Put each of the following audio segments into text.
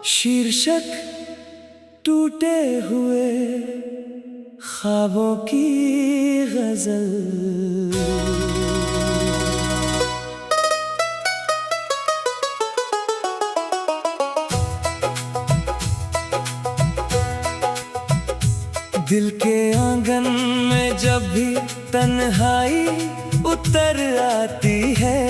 शीर्षक टूटे हुए ख्वाबों की गजल। दिल के आंगन में जब भी तन्हाई उतर आती है,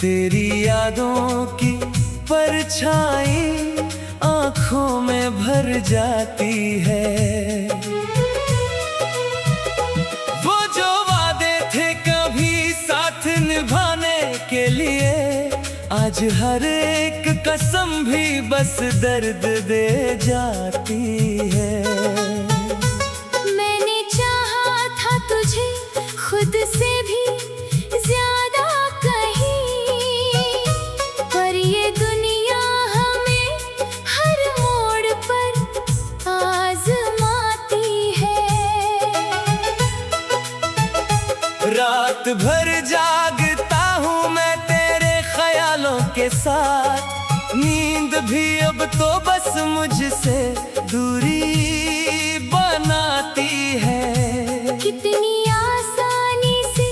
तेरी यादों की परछाई आँखों में भर जाती है। वो जो वादे थे कभी साथ निभाने के लिए, आज हर एक कसम भी बस दर्द दे जाती है। मैंने चाहा था तुझे खुद से भी ज्यादा कहीं, पर ये दुनिया हमें हर मोड़ पर आजमाती है। रात भर जागता हूँ मैं तेरे ख्यालों के साथ, नींद भी अब तो बस मुझसे दूरी बनाती है। कितनी आसानी से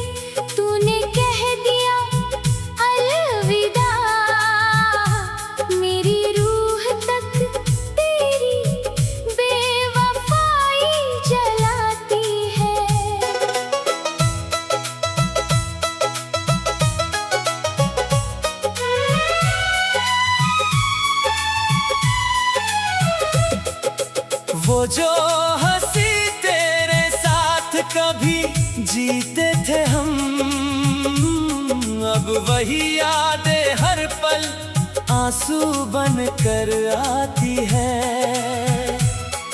तूने कह दिया अलविदा, मेरी रूह तक तेरी बेवफाई जलाती है। वो जो हंसी तेरे साथ कभी जीते थे हम, अब वही यादें हर पल आंसू बन कर आती है।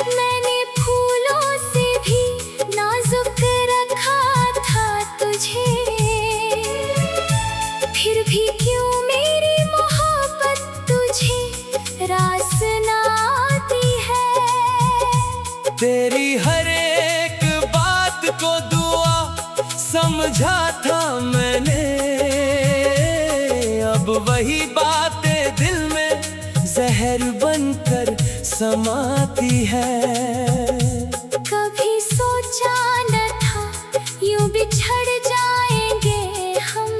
मैंने फूलों से भी नाजुक रखा था तुझे, फिर भी क्यों मेरी मोहब्बत तुझे रास ना आती है। तेरी हर एक बात को दुआ समझा था मैंने, अब वही बातें दिल में जहर बनकर समाती है। कभी सोचा न था यूं बिछड़ जाएंगे हम,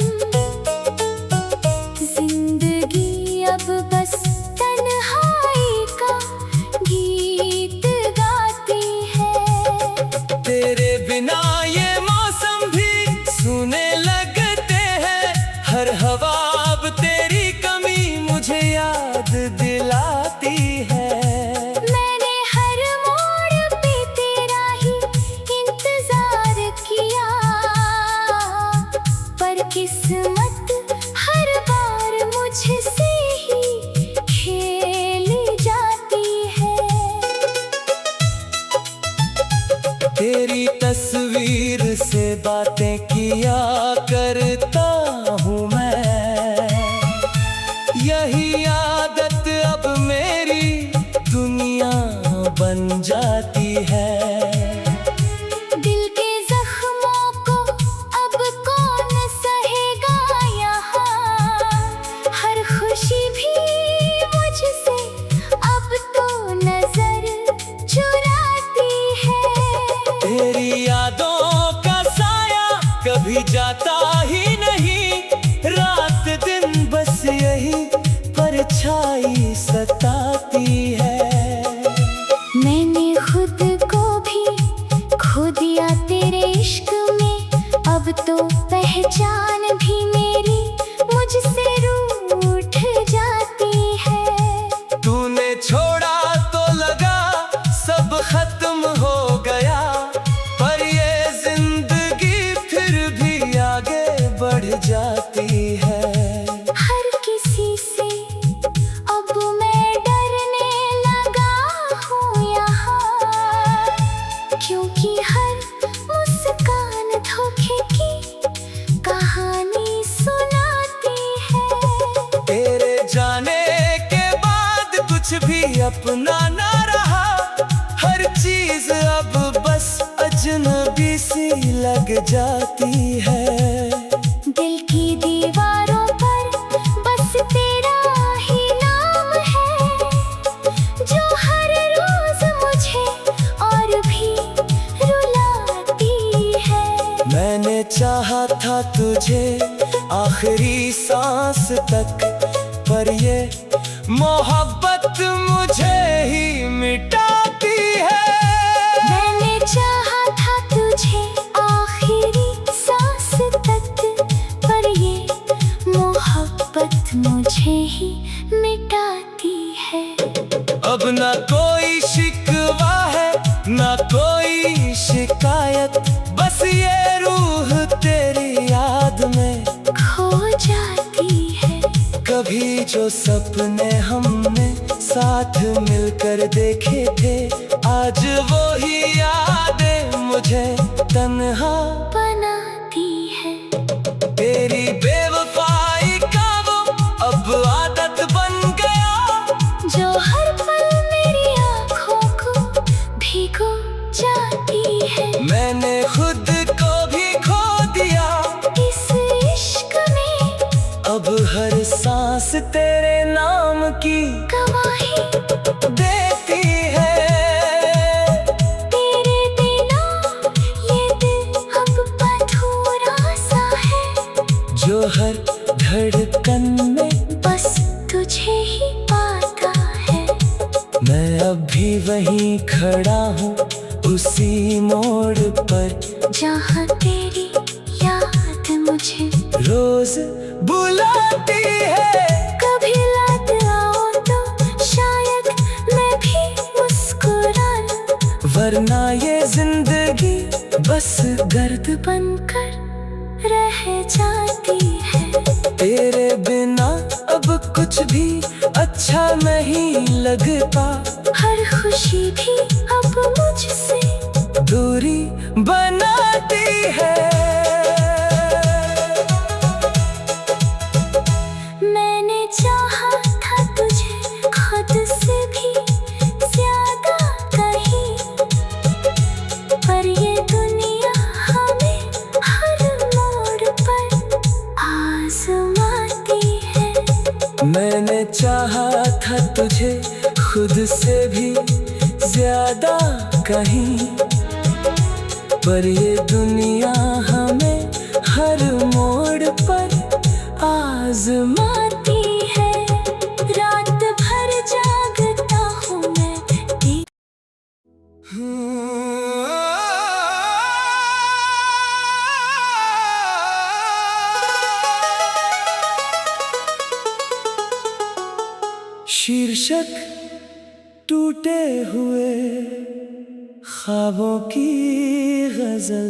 जिंदगी अब बस तन्हाई का गीत गाती है। तेरे बिना ये मौसम भी सूने लगते हैं, हर हवा अब तेरी कमी मुझे याद दिलाती है। मैंने हर मोड़ पे तेरा ही इंतजार किया, पर किस्मत हर बार मुझसे ही खेल जाती है। तेरी तस्वीर से बातें किया करता हूँ मैं, यही आदत अब मेरी दुनिया बन जाती है। दिल के जख्मों को अब कौन सहेगा यहाँ, हर खुशी भी मुझसे अब तो नजर चुराती है। तेरी यादों का साया कभी जाता ही नहीं, रात दिन बस यही परछाई सताती है। मैंने खुद को भी खो दिया तेरे इश्क में, अब तो पहचान भी मेरी मुझसे रूठ जाती है। तूने छोड़ा तो लगा सब खत्म हो गया, पर ये जिंदगी फिर भी आगे बढ़ जाती है। हर किसी से अब मैं डरने लगा हूँ यहाँ, क्योंकि हर मुस्कान धोखे की कहानी सुनाती है। तेरे जाने के बाद कुछ भी अपना ना रहा, हर चीज चीज अब बस अजनबी सी लग जाती है। दिल की दीवारों पर बस तेरा ही नाम है, जो हर रोज मुझे और भी रुलाती है। मैंने चाहा था तुझे आखिरी सांस तक, पर ये मोहब्बत मुझे ही मिटाती है। मैंने चाहा था तुझे आखिरी सांस तक, पर ये मोहब्बत मुझे ही मिटाती है। अब ना कोई शिकवा है ना कोई शिकायत, बस ये रूह तेरी याद में खो जाती है। कभी जो सपने हमने साथ मिलकर देखे थे, आज वो ही यादें मुझे तन्हा बनाती है। तेरी बेवफाई का वो अब आदत बन गया, जो हर पल मेरी आँखों को भिगो जाती है। मैंने खुद को भी खो दिया इस इश्क में, अब हर सांस तेरे नाम की गवाही देती है। तेरे बिना ये दिल अब अधूरा सा है, जो हर धड़कन में बस तुझे ही पाता है। मैं अब भी वहीं खड़ा हूँ उसी मोड़ पर, जहाँ तेरी याद मुझे रोज बुलाती है। कभी याद आओ तो शायद मैं भी मुस्कुरा लूं, वरना ये जिंदगी बस गर्द बनकर रह जाती है। तेरे बिना अब कुछ भी अच्छा नहीं लगता, हर खुशी भी अब मुझसे दूरी बनाती है। मैंने चाहा था तुझे खुद से भी ज्यादा कहीं, पर ये दुनिया हमें हर मोड़ पर आजमाती है। मैंने चाहा था तुझे खुद से भी ज्यादा कहीं, पर ये दुनिया हमें हर मोड़ पर आजमाती है। रात भर जागता हूँ मैं शीर्षक टूटे हुए ख्वाबों की गजल।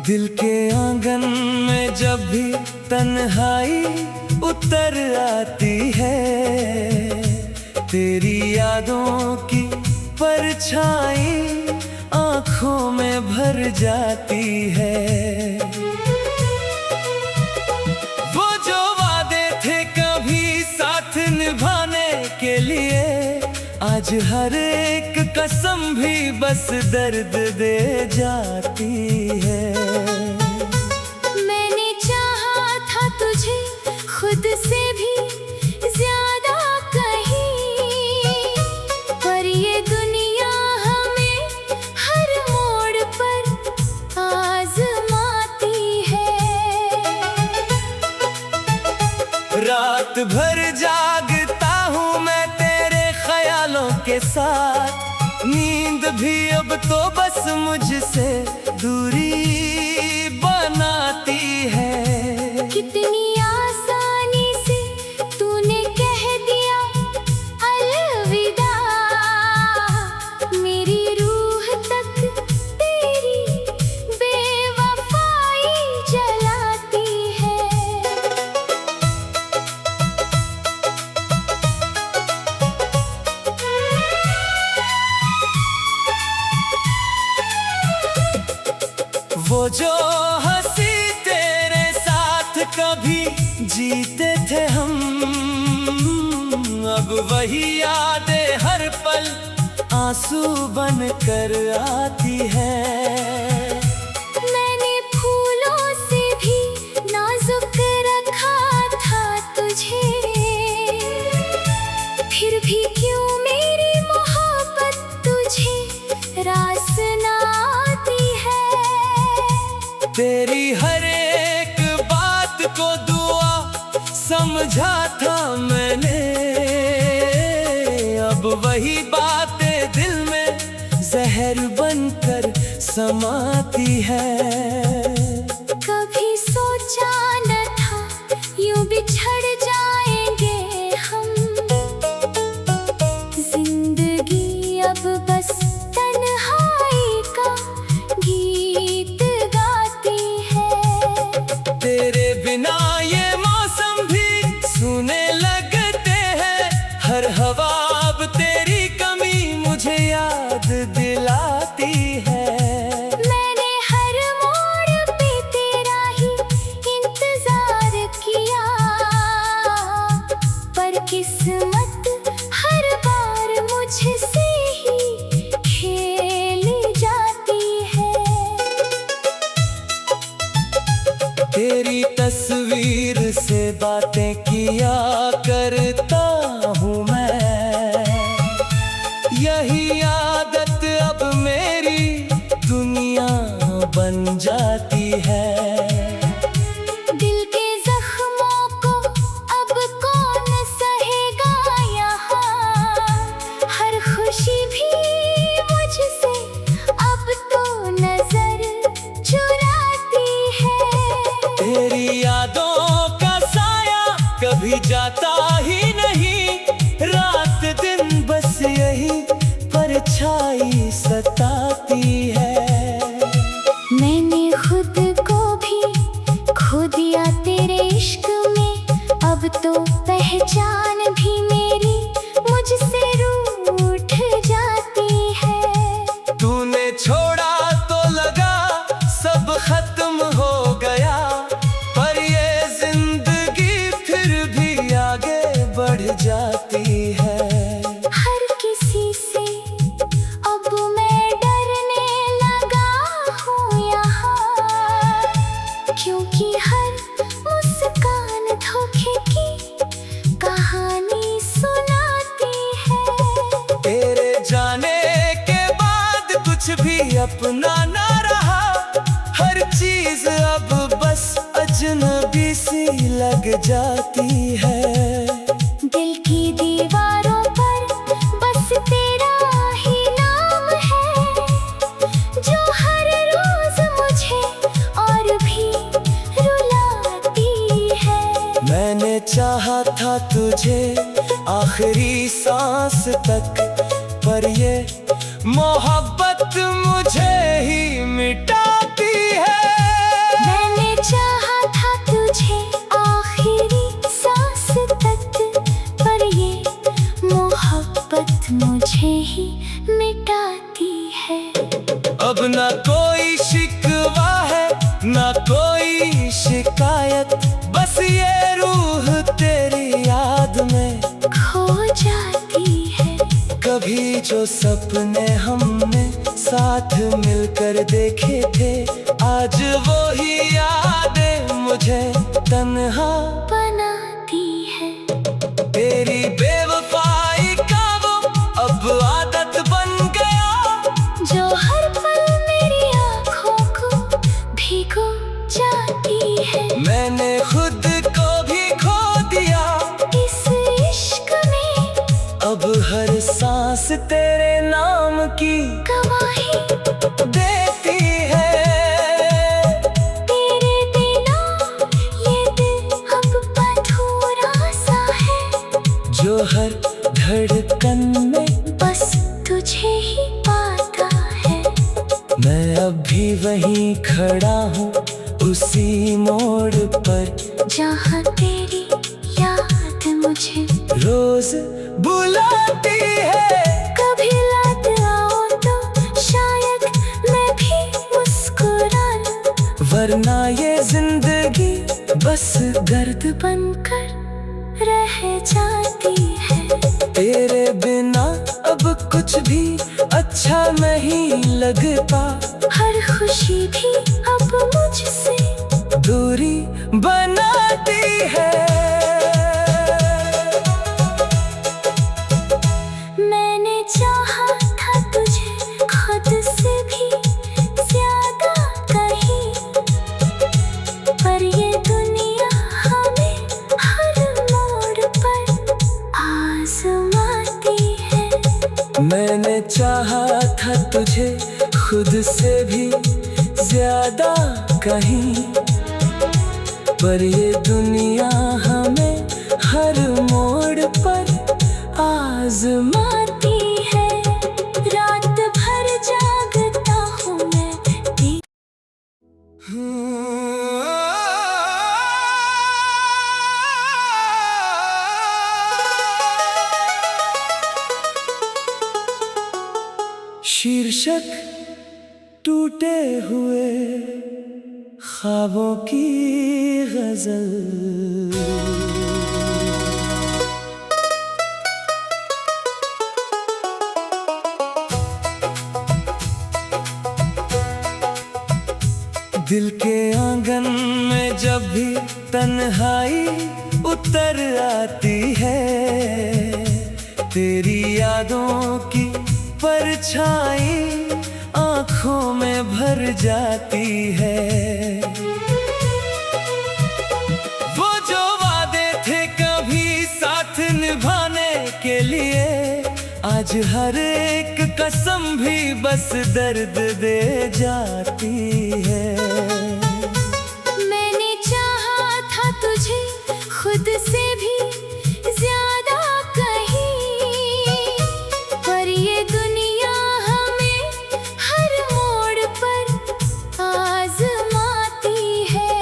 दिल के आंगन में जब भी तन्हाई उतर आती है, तेरी यादों की परछाई आँखों में भर जाती है। वो जो वादे थे कभी साथ निभाने के लिए, आज हर एक कसम भी बस दर्द दे जाती है। मैंने चाहा था तुझे खुद से भी ज्यादा कहीं, पर ये दुनिया हमें हर मोड़ पर आजमाती है। रात भर जागता हूँ मैं तेरे ख्यालों के साथ, नींद भी अब तो बस मुझसे दूरी बनाती है। कितनी आसानी से तूने कह दिया अलविदा, मेरी रूह तक तेरी बेवफाई जलाती है। वो जो हंस भी जीते थे हम, अब वही यादें हर पल आंसू बन कर आती है। मैंने फूलों से भी नाजुक रखा था तुझे, फिर भी क्यों मेरी मोहब्बत तुझे रास ना आती है। तेरी हर एक बात को दुआ समझा था मैंने, अब वही बातें दिल में जहर बनकर समाती है। कभी सोचा न था यूं बिछड़ जाएंगे हम, जिंदगी अब बस तन्हाई का गीत गाती है। तेरे बिना ये मौसम भी सूने लगते हैं, हर हवा अब तेरी कमी मुझे याद दिलाती है। मैंने हर मोड़ पे तेरा ही इंतजार किया, पर किस्मत हर बार मुझसे ही खेल जाती है। तेरी तस्वीर से बातें किया करता हूँ मैं, यही आदत अब मेरी दुनिया बन जाती है। दिल के जख्मों को अब कौन सहेगा यहाँ, हर खुशी भी मुझसे अब तो नजर चुराती है। तेरी यादों का साया कभी जाता ही नहीं, रात दिन बस यही परछाई सताती है। मैंने खुद को भी खो दिया तेरे इश्क में, अब तो पहचान भी मेरी मुझसे रूठ जाती है। तूने छोड़ा तो लगा सब खत्म हो गया, पर ये जिंदगी फिर भी आगे बढ़ जाती है। हर किसी से अब मैं डरने लगा हूँ यहाँ, क्योंकि हर मुस्कान धोखे की कहानी सुनाती है। तेरे जाने के बाद कुछ भी अपना ना रहा, हर चीज अब बस अजनबी सी लग जाती है। दिल की दीवारों पर बस तेरा ही नाम है, जो हर रोज मुझे और भी रुलाती है। मैंने चाहा था तुझे आखिरी सांस तक, पर ये मोहब्बत मुझे ही मिटाती है। मैंने चाहा था तुझे आखिरी सांस तक, पर ये मोहब्बत मुझे ही मिटाती है। अब ना कोई शिकवा है ना कोई शिकायत, बस ये रूह तेरी याद में खो जाती है। कभी जो सपने हमने साथ मिलकर देखे थे, आज वो ही यादें मुझे तन्हा बनाती है। तेरी बेवफाई का वो अब आदत बन गया, जो हर पल मेरी आँखों को भिगो जाती है। मैंने खुद को भी खो दिया इस इश्क में, अब हर सांस तेरे नाम की गवाही देती है। तेरे बिना ये दिल अब अधूरा सा है, जो हर धड़कन में बस तुझे ही पाता है। मैं अब भी वहीं खड़ा हूँ उसी मोड़ पर, जहाँ तेरी याद मुझे रोज बुलाती है। कभी याद आओ तो शायद मैं भी मुस्कुरा लूं, वरना ये जिंदगी बस गर्द बनकर रह जाती है। तेरे बिना अब कुछ भी अच्छा नहीं लगता, हर खुशी भी अब मुझसे दूरी बनाती है। मैंने चाहा था तुझे खुद से भी ज्यादा कहीं, पर ये दुनिया हमें हर मोड़ पर आजमाती है। मैंने चाहा था तुझे खुद से भी ज्यादा कहीं, पर ये दुनिया हमें हर मोड़ पर आजमाती है। रात भर जागता हूँ मैं शीर्षक टूटे हुए ख्वाबों की गजल। दिल के आंगन में जब भी तन्हाई उतर आती है, तेरी यादों की परछाई आँखों में भर जाती है। वो जो वादे थे कभी साथ निभाने के लिए, आज हर एक कसम भी बस दर्द दे जाती है। मैंने चाहा था तुझे खुद से भी ज्यादा कहीं, पर ये दुनिया हमें हर मोड़ पर आजमाती है।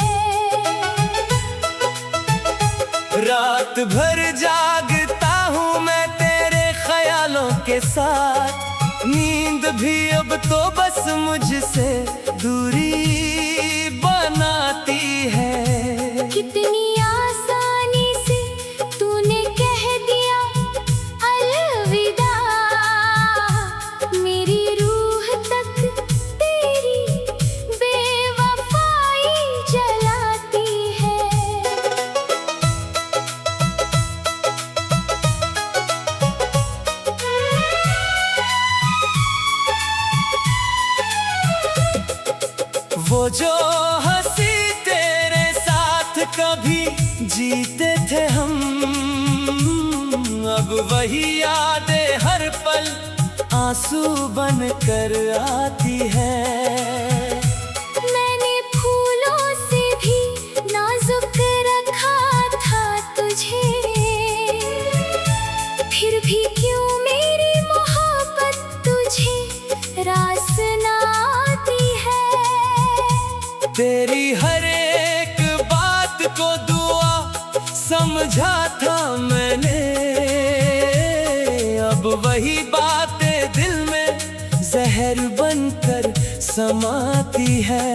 रात भर जागता हूँ मैं तेरे ख्यालों के साथ, नींद भी अब तो बस मुझसे दूरी बनाती है। कितनी आसानी से तूने कह दिया अलविदा, मेरी रूह तक तेरी बेवफाई जलाती है। वो जो हंसी तेरे साथ कभी जीते थे हम, अब वही यादें हर पल आंसू बन कर आती है। मैंने फूलों से भी नाजुक रखा था तुझे, फिर भी क्यों मेरी मोहब्बत तुझे रास ना आती है। तेरी हर एक बात को दुआ समझा था मैंने, अब वही बातें दिल में जहर बनकर समाती है।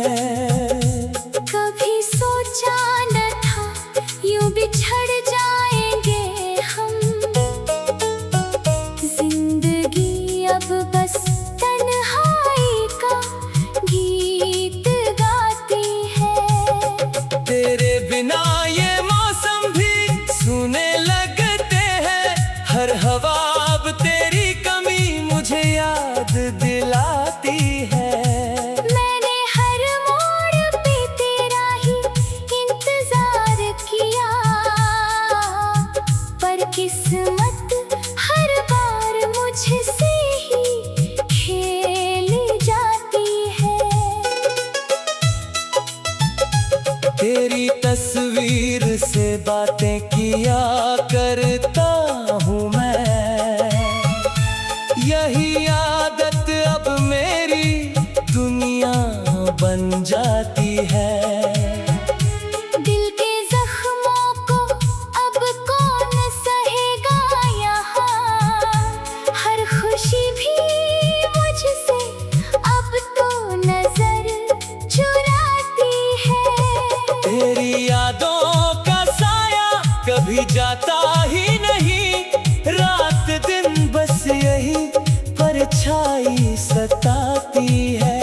कभी सोचा न था यूं बिछड़ जाएंगे हम, जिंदगी अब बस तन्हाई का गीत गाती है। तेरे बिना ये मौसम भी सूने लगते हैं, हर हवा अब तेरी कमी मुझे याद दिलाती है। मैंने हर मोड़ पे तेरा ही इंतजार किया, पर किस्मत हर बार मुझसे ही खेल जाती है। तेरी तस्वीर से बातें किया करता हूँ मैं, यही आदत अब मेरी दुनिया बन जाती है। दिल के जख्मों को अब कौन सहेगा यहाँ, हर खुशी भी मुझसे अब तो नजर चुराती है। तेरी यादों कभी जाता ही नहीं। रात दिन बस यही परछाई सताती है।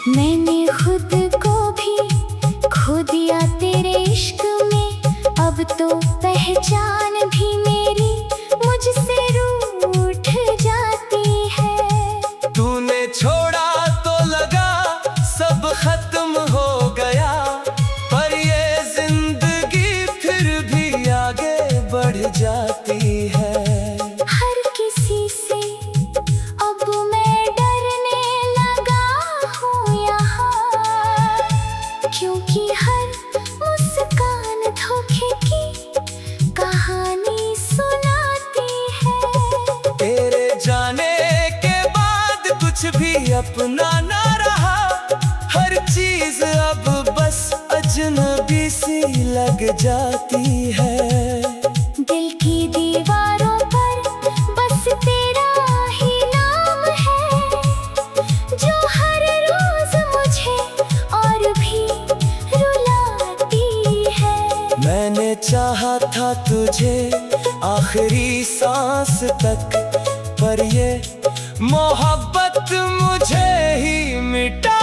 मैंने खुद को भी खो दिया तेरे इश्क में, अब तो पहचान भी मेरी मुझसे रूठ जाती है। तूने छोड़ा तो लगा सब खत्म हो गया, पर ये जिंदगी फिर भी आगे बढ़ जाती है। हर किसी से अब मैं डरने लगा हूँ यहाँ, क्योंकि हर मुस्कान धोखे की कहानी सुनाती है। तेरे जाने के बाद कुछ भी अपना ना रहा, हर चीज अब बस अजनबी सी लग जाती है। दिल की दीवारों पर बस तेरा ही नाम है, जो हर रोज मुझे और भी रुलाती है। मैंने चाहा था तुझे आखिरी सांस तक, पर ये मोहब्बत मुझे ही मिटा